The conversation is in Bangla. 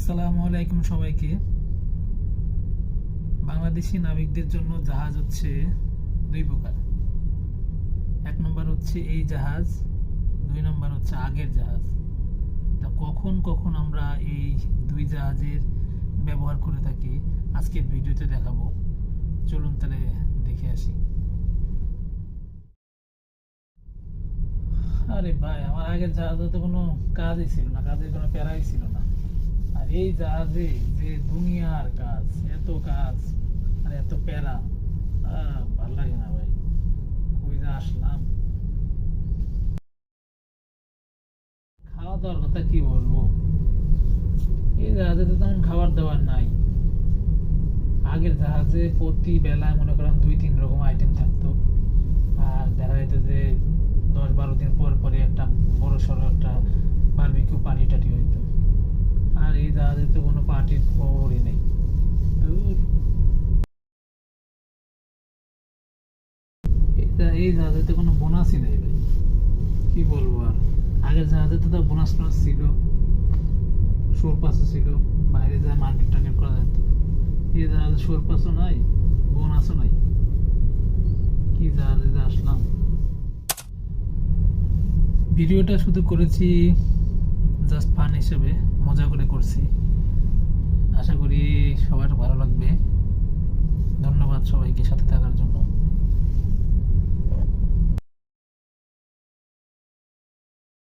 আসসালামু আলাইকুম সবাইকে। বাংলাদেশি নাবিকদের জন্য জাহাজ হচ্ছে দুই প্রকার। এক নম্বর হচ্ছে এই জাহাজ, দুই নম্বর হচ্ছে আগের জাহাজ। তা কখন কখন আমরা এই দুই জাহাজের ব্যবহার করে থাকি আজকের ভিডিওতে দেখাবো। চলুন তাহলে দেখে আসি। আরে ভাই, আমার আগের জাহাজে তো কোনো কাজই ছিল না, কাজের কোনো প্যারাই ছিল না। আর এই জাহাজে যে দুনিয়ার কাজ, এত কাজ আর এত প্যারা, ভাল লাগে না ভাই। কই যে আসলাম। খাওয়া দাওয়ার কথা কি বলবো, এই জাহাজে তো তেমন খাবার দাবার নাই। আগের জাহাজে প্রতি বেলায় মনে করেন 2-3 রকম আইটেম থাকতো। আর দেখা যেত যে 10-12 দিন পর পরে একটা বড় সড়ো একটা বারবিকিউ পার্টি টাটি হইতো। আর এই জাহাজে তো কোনো পার্টির খবরই নেই। ধুর। এই জাহাজে তো কোনো বোনাসই নেই ভাই, কি বলবো আর। আগের জাহাজে তো বোনাস টোনাস ছিল, শোর পাসও ছিল, বাইরে যায় মার্কেট টার্গেট করা যেত। এই জাহাজে শোর পাসও নাই, বোনাসও নাই। কি জাহাজে যে আসলাম। ভিডিওটা শুধু করেছি জাস্ট ফান হিসেবে, মজা করে করছি। আশা করি সবার ভালো লাগবে। ধন্যবাদ সবাইকে সাথে থাকার জন্য।